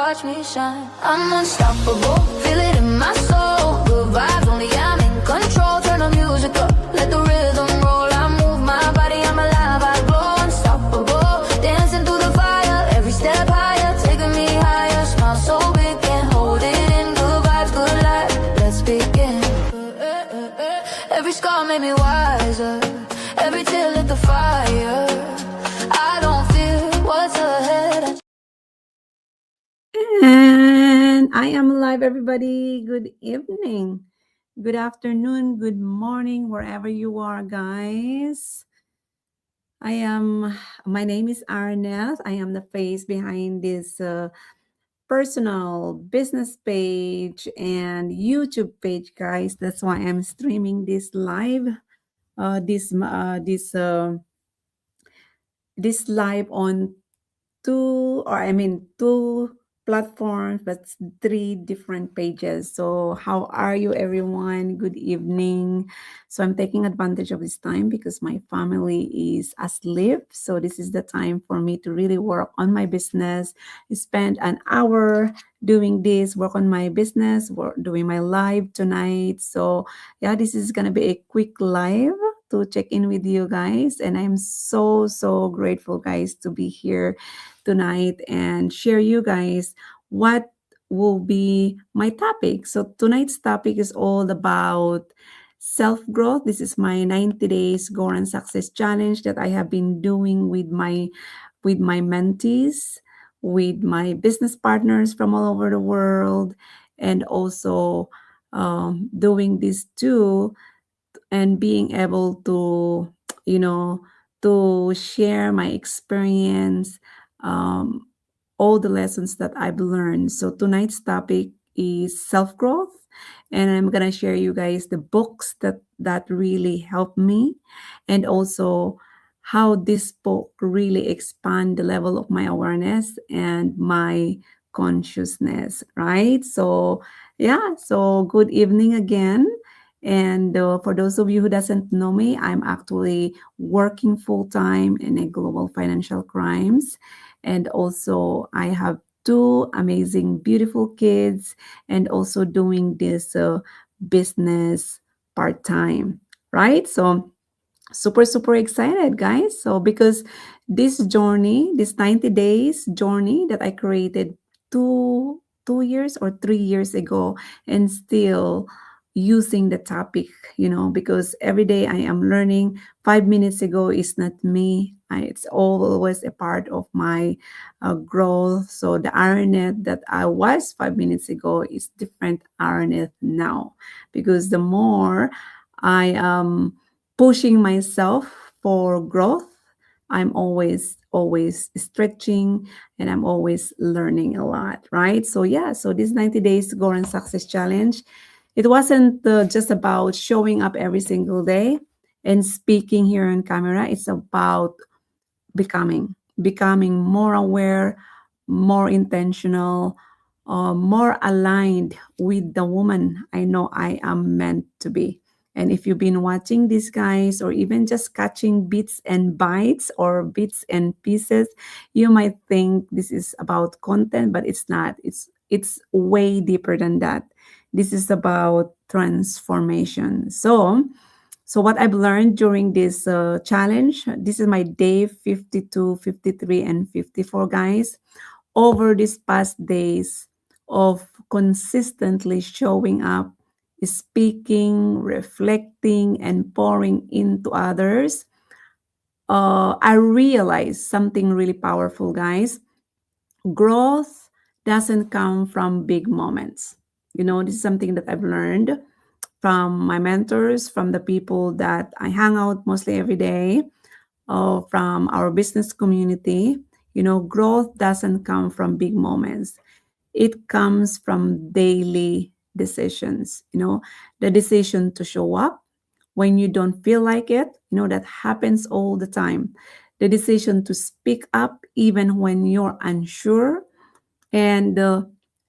watch me shine. I'm unstoppable, feel it in my soul. Good vibes only, I'm in control. Turn the music up, let the rhythm roll. I move my body, I'm alive, I glow. Unstoppable, dancing through the fire. Every step higher, taking me higher. Smile so big, can't hold it in. Good vibes, good life, let's begin. Every scar made me wiser. Every tear lit the fire. I don't fear what's ahead. And I am alive, everybody. Good evening, good afternoon, good morning, wherever you are, guys. I am, my name is Arnett. I am the face behind this personal business page and YouTube page, guys. That's why I'm streaming this live, this live on two platforms, but three different pages. So how are you, everyone? Good evening. So I'm taking advantage of this time because my family is asleep, so this is the time for me to really work on my business. Spend an hour doing this, work on my business, doing my live tonight. So yeah, this is gonna be a quick live to check in with you guys, and I'm so grateful, guys, to be here tonight and share you guys what will be my topic. So tonight's topic is all about self growth. This is my 90 days Go and Success challenge that I have been doing with my mentees, with my business partners from all over the world, and also doing this too, and being able to, you know, to share my experience, um, all the lessons that I've learned. So tonight's topic is self growth, and I'm gonna share you guys the books that really helped me, and also how this book really expand the level of my awareness and my consciousness. Right. So yeah. So good evening again. And for those of you who doesn't know me, I'm actually working full time in a global financial crimes, and also I have two amazing, beautiful kids, and also doing this business part time. Right, so super excited, guys. So because this journey, this 90 days journey that I created 2 years or 3 years ago, and still using the topic, because every day I am learning. 5 minutes ago is not me. It's always a part of my growth. So the Aranet that I was 5 minutes ago is different Aranet now, because the more I am pushing myself for growth, I'm always stretching, and I'm always learning a lot, right? So yeah, so this 90 days Go and Success challenge, it wasn't just about showing up every single day and speaking here on camera. It's about becoming more aware, more intentional, more aligned with the woman I know I am meant to be. And if you've been watching these guys, or even just catching bits and bites or bits and pieces, you might think this is about content, but it's not. It's way deeper than that. This is about transformation. So what I've learned during this challenge, this is my day 52, 53, and 54, guys. Over these past days of consistently showing up, speaking, reflecting, and pouring into others, I realized something really powerful, guys. Growth doesn't come from big moments. This is something that I've learned from my mentors, from the people that I hang out mostly every day, from our business community. Growth doesn't come from big moments. It comes from daily decisions, the decision to show up when you don't feel like it, that happens all the time. The decision to speak up even when you're unsure, and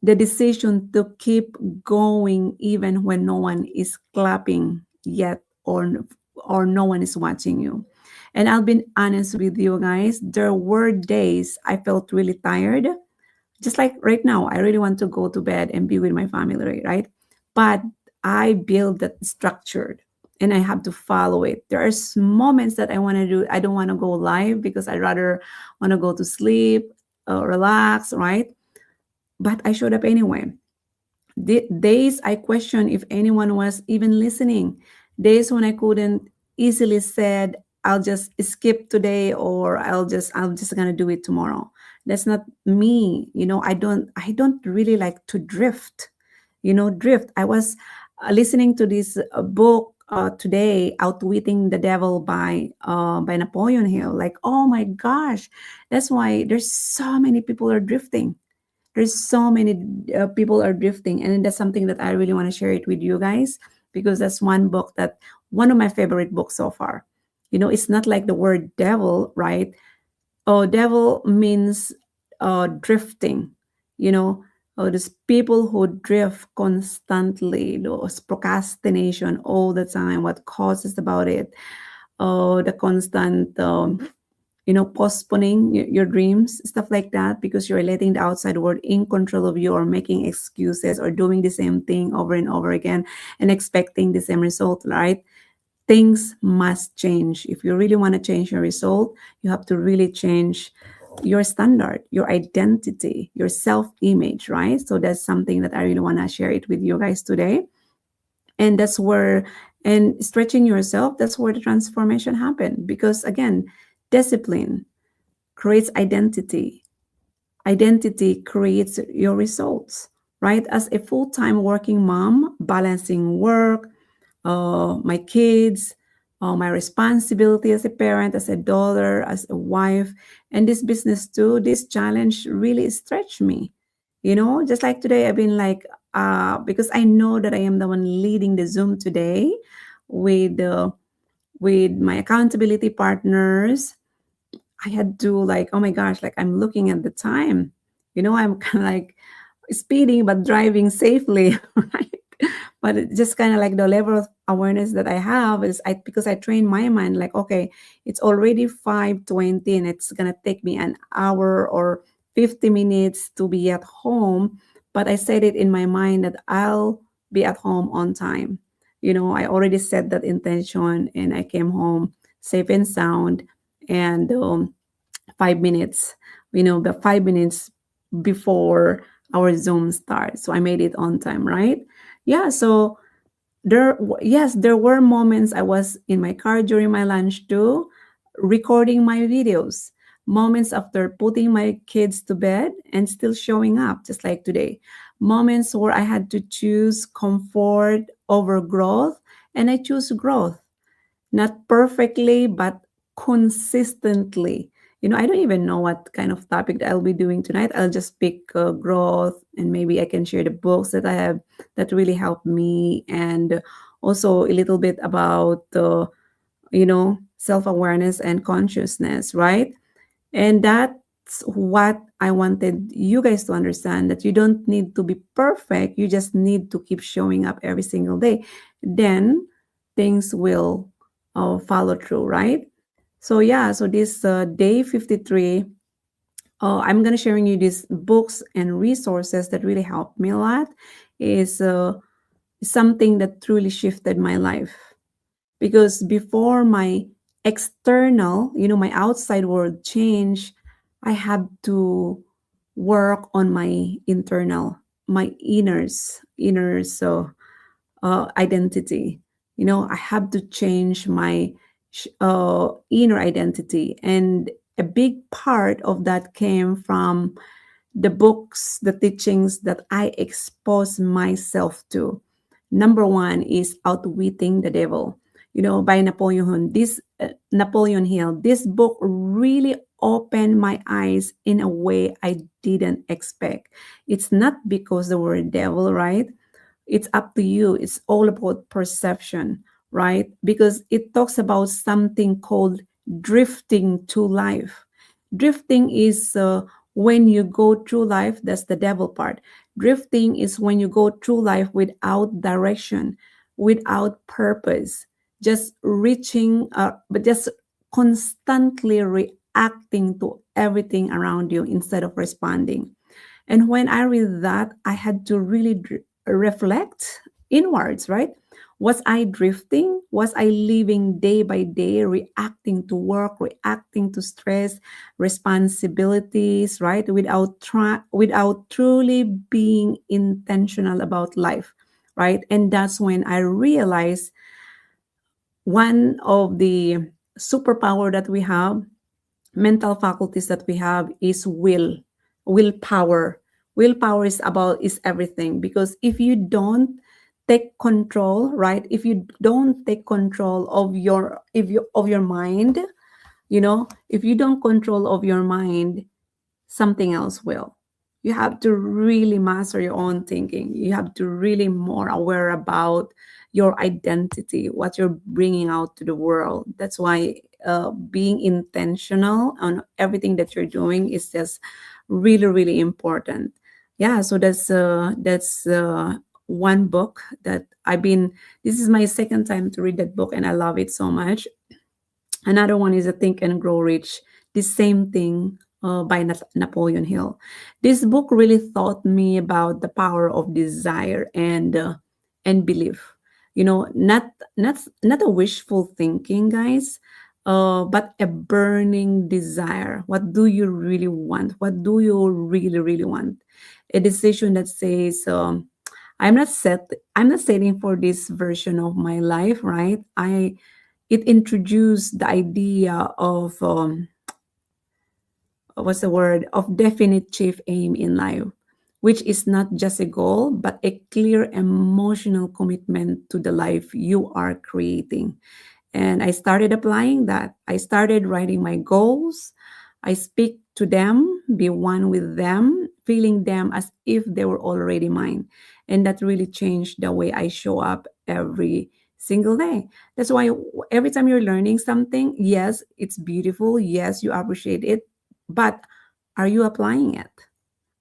the decision to keep going even when no one is clapping yet, or no one is watching you. And I'll be honest with you guys, there were days I felt really tired, just like right now, I really want to go to bed and be with my family, right? But I build that structured and I have to follow it. There are moments that I want to do, I don't want to go live because I rather want to go to sleep, relax, right? But I showed up anyway. Days I question if anyone was even listening. Days when I couldn't easily said, I'll just skip today, or I'm just gonna do it tomorrow. That's not me. I don't really like to drift. Drift. I was listening to this book today, Outwitting the Devil by Napoleon Hill. Like, oh my gosh, that's why there's so many people are drifting. There's so many people are drifting, and that's something that I really want to share it with you guys, because that's one of my favorite books so far. It's not like the word devil, right? Oh, devil means drifting. Those people who drift constantly, those procrastination all the time, what causes about it, the constant postponing your dreams, stuff like that, because you're letting the outside world in control of you, or making excuses, or doing the same thing over and over again and expecting the same result, right? Things must change. If you really want to change your result, you have to really change your standard, your identity, your self-image, right? So that's something that I really want to share it with you guys today. And that's where, and stretching yourself, that's where the transformation happened. Because again, discipline creates identity. Identity creates your results, right? As a full-time working mom, balancing work, my kids, my responsibility as a parent, as a daughter, as a wife, and this business too, this challenge really stretched me. Just like today, I've been like, because I know that I am the one leading the Zoom today with my accountability partners. I had to, like, oh my gosh, like I'm looking at the time. I'm kind of like speeding but driving safely, right? But it's just kind of like the level of awareness that I have is because I train my mind like, okay, it's already 5:20 and it's gonna take me an hour or 50 minutes to be at home. But I said it in my mind that I'll be at home on time. I already set that intention and I came home safe and sound. And 5 minutes, but 5 minutes before our Zoom starts. So I made it on time, right? Yeah. So yes, there were moments I was in my car during my lunch too, recording my videos. Moments after putting my kids to bed and still showing up, just like today. Moments where I had to choose comfort over growth, and I choose growth. Not perfectly, but consistently. I don't even know what kind of topic that I'll be doing tonight. I'll just pick growth, and maybe I can share the books that I have that really helped me, and also a little bit about self-awareness and consciousness, right? And that's what I wanted you guys to understand, that you don't need to be perfect. You just need to keep showing up every single day. Then things will follow through, right? So, yeah, so this day 53, I'm going to sharing you these books and resources that really helped me a lot. Is something that truly shifted my life, because before my external, my outside world change, I had to work on my internal, my inner so identity. I have to change my inner identity, and a big part of that came from the books, the teachings that I expose myself to. Number one is Outwitting the Devil, by Napoleon Hill. This book really opened my eyes in a way I didn't expect. It's not because the word devil, right? It's up to you. It's all about perception, right? Because it talks about something called drifting to life. Drifting is when you go through life, that's the devil part. Drifting is when you go through life without direction, without purpose, just but just constantly reacting to everything around you instead of responding. And when I read that, I had to really reflect inwards, right? Was I drifting? Was I living day by day, reacting to work, reacting to stress, responsibilities, right? Without truly being intentional about life, right? And that's when I realized one of the superpower that we have, mental faculties that we have, is willpower. Willpower is everything, because if you don't take control, right, if you don't take control of your mind, if you don't control of your mind, something else will. You have to really master your own thinking. You have to really more aware about your identity, what you're bringing out to the world. That's why being intentional on everything that you're doing is just really, really important. Yeah, so that's one book that I've been. This is my second time to read that book, and I love it so much. Another one is a Think and Grow Rich. The same thing by Napoleon Hill. This book really taught me about the power of desire and belief. Not a wishful thinking, guys, but a burning desire. What do you really want? What do you really really want? A decision that says, I'm not setting for this version of my life, right? It introduced the idea of what's the word, of definite chief aim in life, which is not just a goal but a clear emotional commitment to the life you are creating. And I started applying that. I started writing my goals. I speak to them, be one with them, feeling them as if they were already mine. And that really changed the way I show up every single day. That's why every time you're learning something, yes, it's beautiful. Yes, you appreciate it. But are you applying it?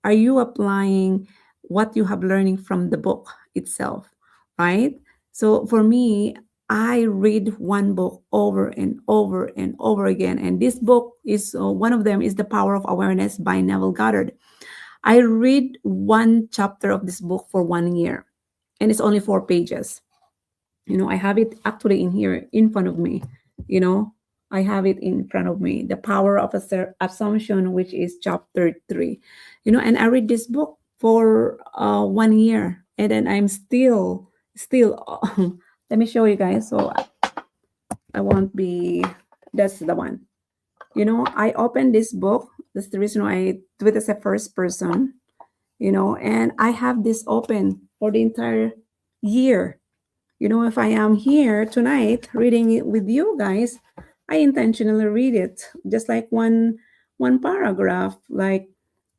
Are you applying what you have learning from the book itself, right? So for me, I read one book over and over and over again, and this book is one of them is The Power of Awareness by Neville Goddard. I read one chapter of this book for 1 year, and it's only 4 pages. I have it actually in here in front of me. you know I have it in front of me, The Power of Assumption, which is chapter 3. And I read this book for 1 year, and then I'm still let me show you guys, so I won't be. That's the one. I opened this book. That's the reason why I do it as a first person. And I have this open for the entire year. If I am here tonight reading it with you guys, I intentionally read it just like one paragraph, like,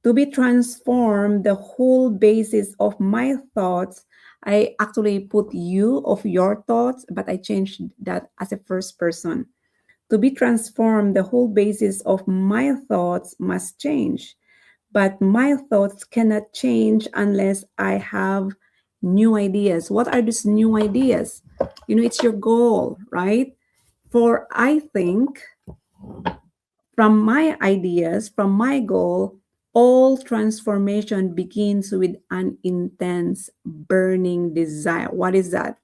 to be transformed, the whole basis of my thoughts. I actually put you of your thoughts, but I changed that as a first person. To be transformed, the whole basis of my thoughts must change. But my thoughts cannot change unless I have new ideas. What are these new ideas? It's your goal, right? For I think from my ideas, from my goal, all transformation begins with an intense burning desire. What is that?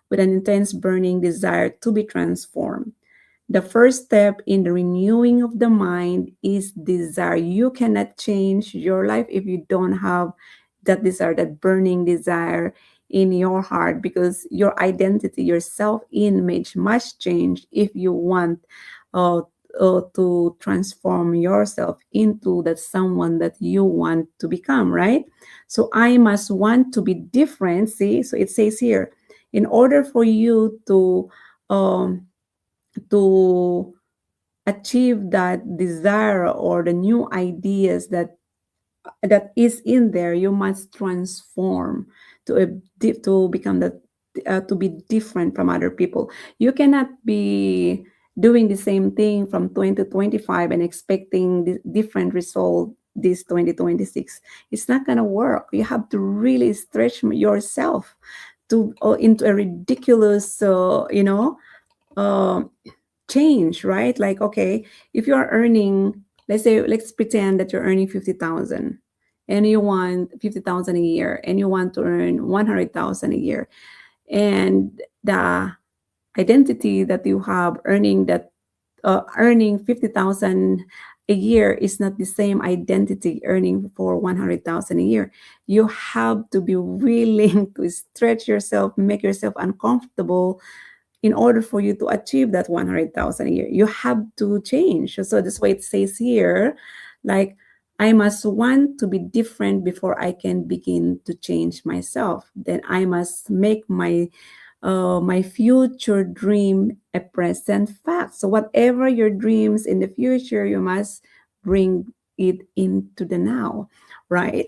With an intense burning desire to be transformed. The first step in the renewing of the mind is desire. You cannot change your life if you don't have that desire, that burning desire in your heart, because your identity, your self image must change if you want uh, to transform yourself into that someone that you want to become, right? So I must want to be different. See, so it says here, in order for you to achieve that desire or the new ideas that is in there, you must transform to become that, to be different from other people. You cannot be doing the same thing from 2025 and expecting the different result this 2026. It's not going to work. You have to really stretch yourself to into a ridiculous uh, change, right? Like, okay, if you are earning, let's say, let's pretend that you're earning 50,000, and you want 50,000 a year, and you want to earn 100,000 a year, and the identity that you have earning 50,000 a year is not the same identity earning for 100,000 a year. You have to be willing to stretch yourself, make yourself uncomfortable in order for you to achieve that 100,000 a year. You have to change. So that's why it says here, like, I must want to be different before I can begin to change myself. Then I must make my future dream a present fact. So whatever your dreams in the future, you must bring it into the now, right?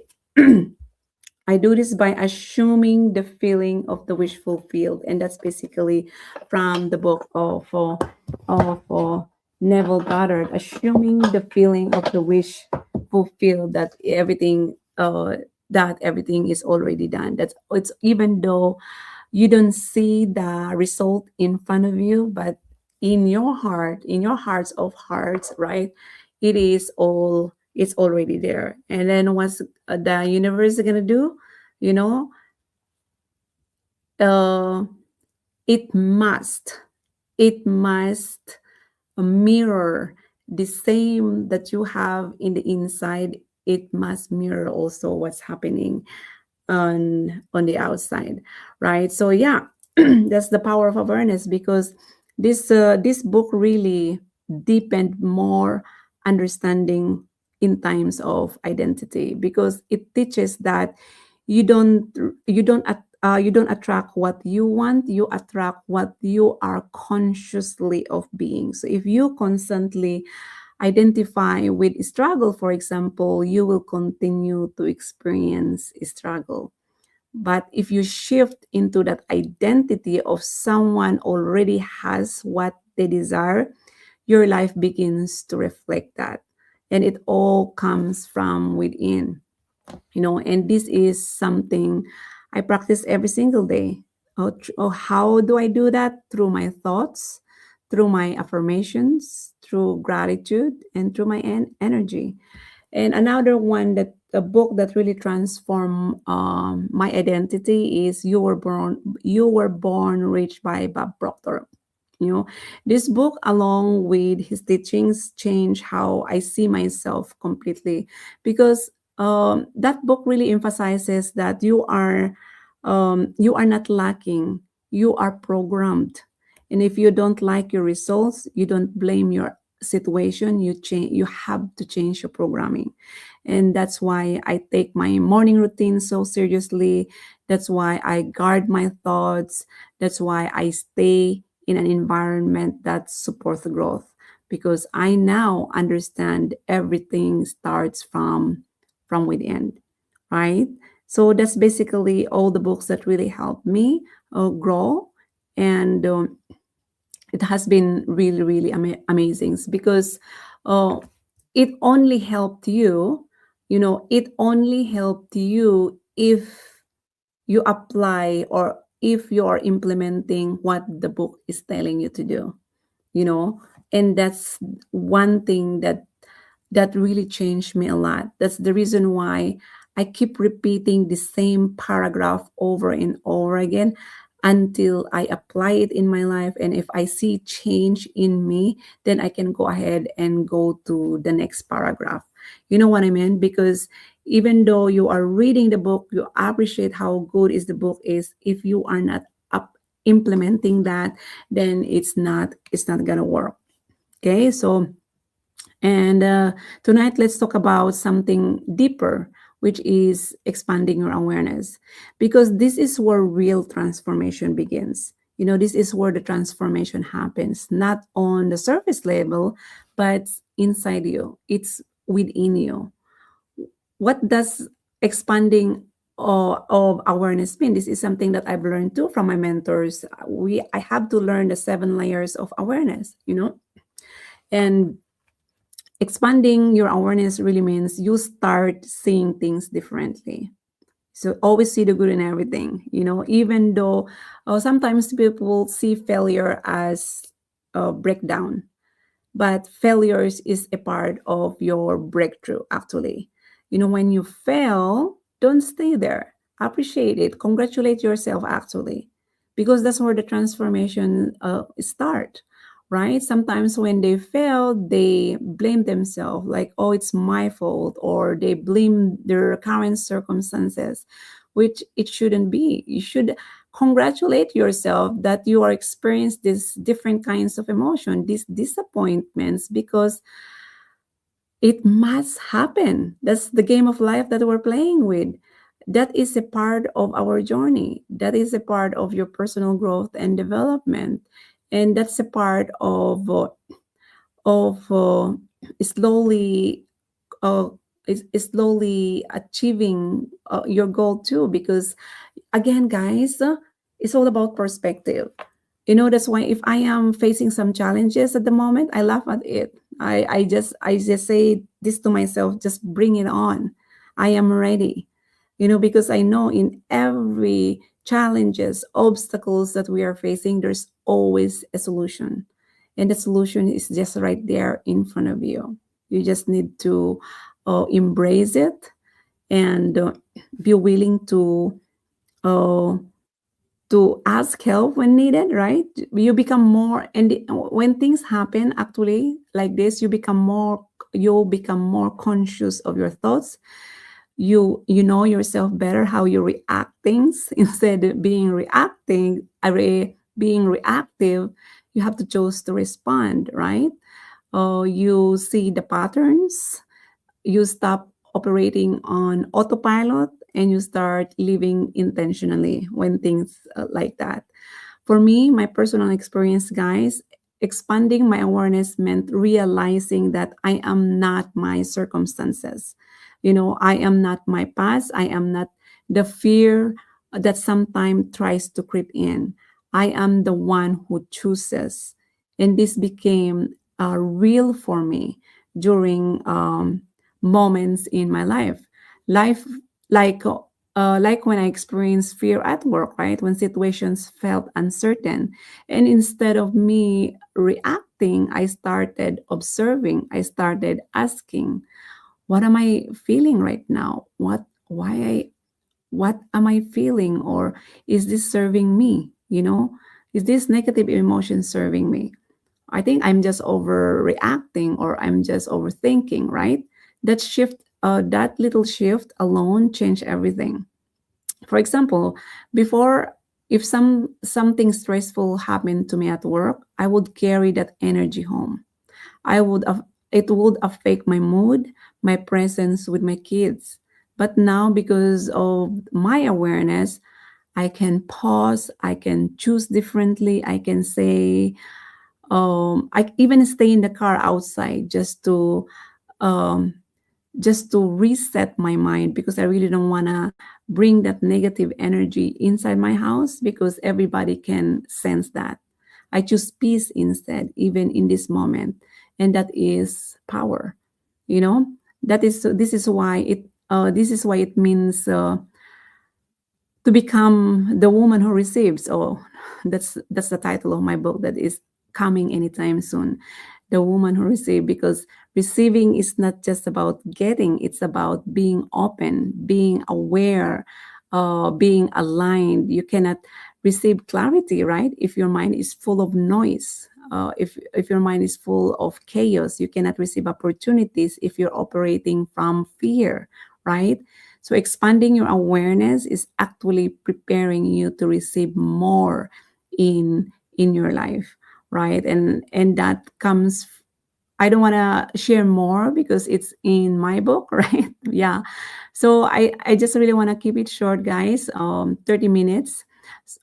I do this by assuming the feeling of the wish fulfilled, and that's basically from the book of Neville Goddard, assuming the feeling of the wish fulfilled, that everything is already done. That's it's even though you don't see the result in front of you, but in your heart, in your hearts of hearts, right? It is all, it's already there. And then what's the universe is gonna do? You know, uh, it must, it must mirror the same that you have in the inside. It must mirror also what's happening on the outside, right? So yeah, that's the power of awareness, because this book really deepened more understanding in times of identity, because it teaches that you don't you don't attract what you want, you attract what you are consciously of being. So if you constantly identify with struggle, for example, you will continue to experience struggle. But if you shift into that identity of someone already has what they desire, your life begins to reflect that. And it all comes from within, and this is something I practice every single day. How do I do that? Through my thoughts, through my affirmations, through gratitude, and through my energy. And another one, that a book that really transformed my identity is You Were Born Rich by Bob Proctor. This book, along with his teachings, changed how I see myself completely, because that book really emphasizes that you are not lacking, you are programmed. And if you don't like your results, you don't blame your situation, you have to change your programming. And that's why I take my morning routine so seriously. That's why I guard my thoughts. That's why I stay in an environment that supports growth, because I now understand everything starts from within, right? So that's basically all the books that really helped me grow. And it has been really, really amazing, because uh, it only helped you, it only helped you if you apply, or if you are implementing what the book is telling you to do, you know and that's one thing that really changed me a lot. That's the reason why I keep repeating the same paragraph over and over again until I apply it in my life. And if I see change in me, then I can go ahead and go to the next paragraph. You know what I mean? Because even though you are reading the book, you appreciate how good is the book is. If you are not implementing that, then it's not gonna work. Okay, so and tonight, let's talk about something deeper, which is expanding your awareness, because this is where real transformation begins. This is where the transformation happens, not on the surface level, but inside you. It's within you. What does expanding of awareness mean? This is something that I've learned too from my mentors. I have to learn the 7 layers of awareness, and expanding your awareness really means you start seeing things differently. So always see the good in everything, even though sometimes people see failure as a breakdown, but failures is a part of your breakthrough, actually. When you fail, don't stay there. Appreciate it. Congratulate yourself, actually, because that's where the transformation start, right? Sometimes when they fail, they blame themselves, like, oh, it's my fault, or they blame their current circumstances, which it shouldn't be. You should congratulate yourself that you are experiencing these different kinds of emotion, these disappointments, because it must happen. That's the game of life that we're playing with. That is a part of our journey. That is a part of your personal growth and development. And that's a part of slowly uh, is slowly achieving your goal too. Because again, guys, it's all about perspective. That's why if I am facing some challenges at the moment, I laugh at it. I just say this to myself, just bring it on. I am ready. Because I know in every challenges, obstacles that we are facing, there's always a solution. And the solution is just right there in front of you. You just need to embrace it, and be willing uh, to ask help when needed, right? You become more, and when things happen actually like this, you become more conscious of your thoughts. You know yourself better, how you react things instead of being reactive. You have to choose to respond, right? You see the patterns, you stop operating on autopilot, and you start living intentionally when things like that. For me, my personal experience, guys, expanding my awareness meant realizing that I am not my circumstances. I am not my past. I am not the fear that sometimes tries to creep in. I am the one who chooses. And this became real for me during moments in my life. Life, like when I experienced fear at work, right? When situations felt uncertain. And instead of me reacting, I started observing, I started asking, what am I feeling right now? What am I feeling? Or is this serving me? Is this negative emotion serving me? I think I'm just overreacting, or I'm just overthinking, right? That little shift alone changed everything. For example, before, if something stressful happened to me at work, I would carry that energy home. I would af- it would affect my mood, my presence with my kids. But now, because of my awareness, I can pause, I can choose differently, I can say, I even stay in the car outside um, just to reset my mind, because I really don't want to bring that negative energy inside my house, because everybody can sense that. I choose peace instead, even in this moment, and that is power. You know, this is why it means to become the woman who receives. Oh, that's the title of my book that is coming anytime soon. The woman who receives, because receiving is not just about getting, it's about being open, being aware, being aligned. You cannot receive clarity, right, if your mind is full of noise. If your mind is full of chaos, you cannot receive opportunities if you're operating from fear, right? So expanding your awareness is actually preparing you to receive more in your life, right? And that comes, I don't want to share more because it's in my book, right? Yeah. So I just really want to keep it short, guys. 30 minutes,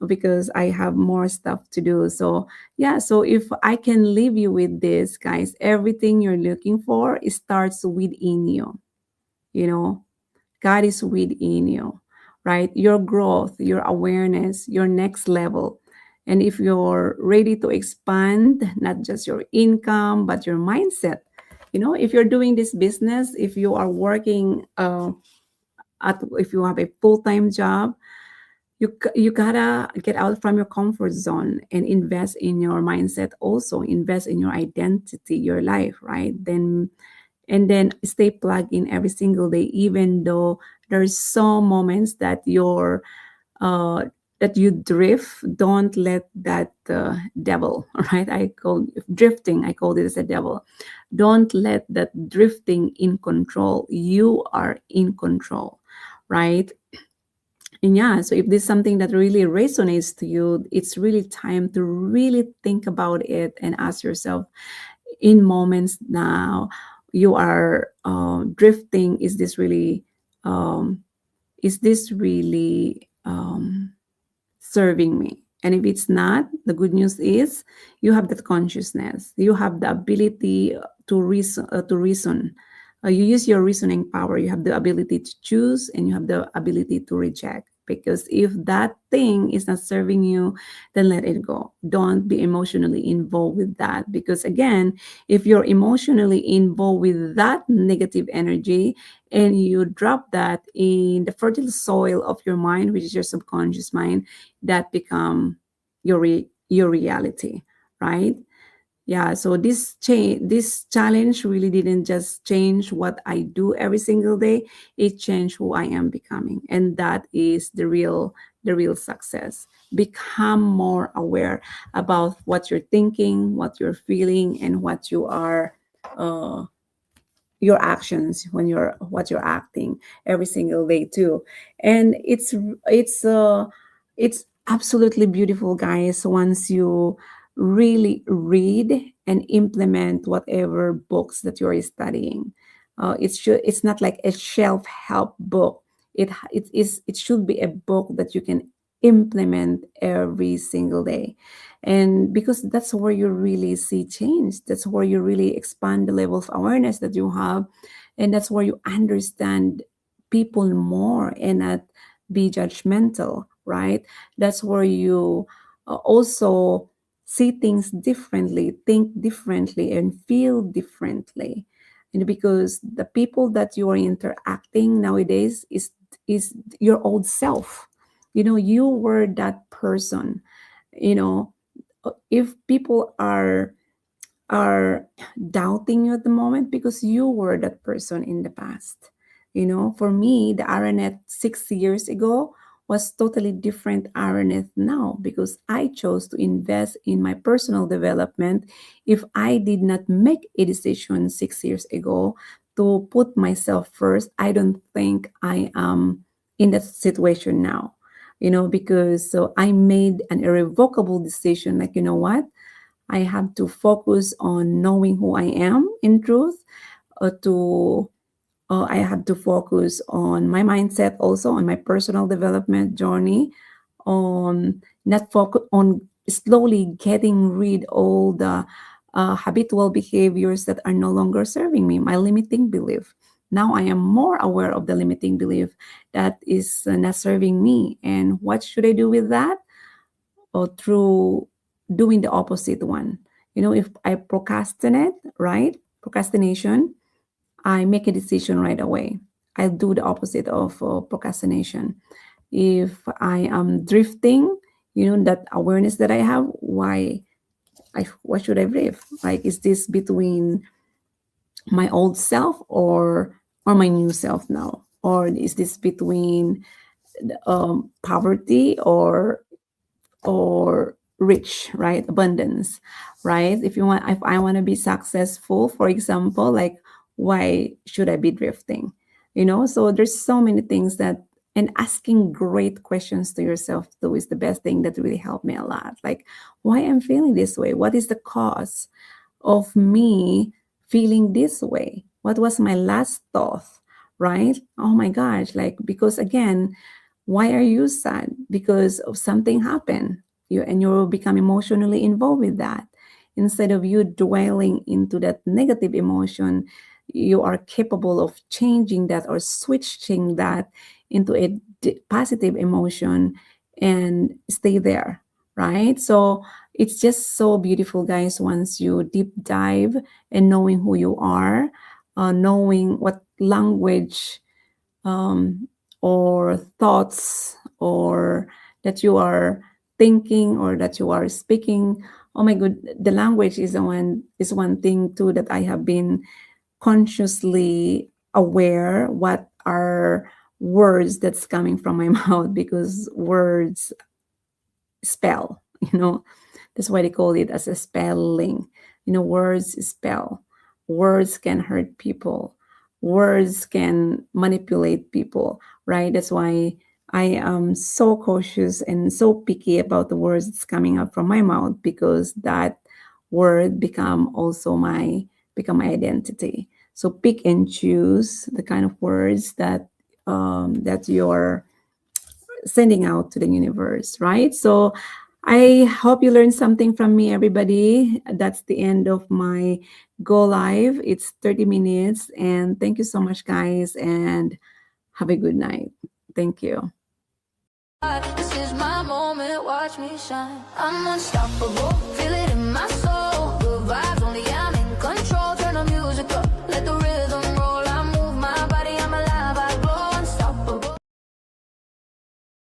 because I have more stuff to do. So yeah, so if I can leave you with this, guys, everything you're looking for, it starts within you. You know, God is within you, right? Your growth, your awareness, your next level. And if you're ready to expand, not just your income, but your mindset, if you're doing this business, if you are working, if you have a full time job, you gotta get out from your comfort zone and invest in your mindset, also invest in your identity, your life, right? Then and then stay plugged in every single day, even though there's some moments that you're uh, that you drift. Don't let that devil, all right? I call drifting, I call it as a devil. Don't let that drifting in control. You are in control, right? And yeah, so if this is something that really resonates to you, it's really time to really think about it and ask yourself, in moments now you are drifting, um, is this really serving me? And if it's not, the good news is you have that consciousness. You have the ability to reason. You use your reasoning power. You have the ability to choose, and you have the ability to reject. Because if that thing is not serving you, then let it go. Don't be emotionally involved with that. Because again, if you're emotionally involved with that negative energy, and you drop that in the fertile soil of your mind, which is your subconscious mind, that become your reality, right? Yeah, so this challenge really didn't just change what I do every single day, it changed who I am becoming, and that is the real success. Become more aware about what you're thinking, what you're feeling, and what you are uh, your actions, when you're what you're acting every single day too. And it's absolutely beautiful, guys, once you really read and implement whatever books that you're studying. It's not like a shelf help book. It should be a book that you can implement every single day. And because that's where you really see change, that's where you really expand the level of awareness that you have, and that's where you understand people more and not be judgmental, right? That's where you also see things differently, think differently, and feel differently. And because the people that you are interacting nowadays is your old self. You were that person. you know if people are doubting you at the moment, because you were that person in the past. For me, the Aranet 6 years ago was totally different Aranet now, because I chose to invest in my personal development. If I did not make a decision 6 years ago to put myself first, I don't think I am in that situation now. Because so I made an irrevocable decision, like, you know what, I have to focus on knowing who I am in truth. I have to focus on my mindset, also on my personal development journey, on not focus on slowly getting rid all the habitual behaviors that are no longer serving me, my limiting belief. Now I am more aware of the limiting belief that is not serving me, and what should I do with that? Or through doing the opposite one. If I procrastinate, right? Procrastination, I make a decision right away. I do the opposite of procrastination. If I am drifting, that awareness that I have, why should I drift? Like, is this between my old self or my new self now? Or is this between poverty or rich, right? Abundance, right? If I want to be successful, for example, like, why should I be drifting? So there's so many things that, and asking great questions to yourself too is the best thing that really helped me a lot. Like, why I'm feeling this way? What is the cause of me feeling this way? What was my last thought? Right? Oh my gosh, like, because again, why are you sad? Because of something happened. You will become emotionally involved with that. Instead of you dwelling into that negative emotion, you are capable of changing that or switching that into a positive emotion and stay there, right? So it's just so beautiful, guys, once you deep dive and knowing who you are, knowing what language or thoughts or that you are thinking or that you are speaking. Oh my god, the language is one thing too that I have been consciously aware what are words that's coming from my mouth, because words spell, that's why they call it as a spelling. Words spell. Words can hurt people. Words can manipulate people, right? That's why I am so cautious and so picky about the words that's coming out from my mouth, because that word become my identity. So pick and choose the kind of words that you're sending out to the universe, right? So I hope you learned something from me, everybody. That's the end of my Go Live. It's 30 minutes. And thank you so much, guys. And have a good night. Thank you. This is my moment, watch me shine. I'm unstoppable, feel it in my soul.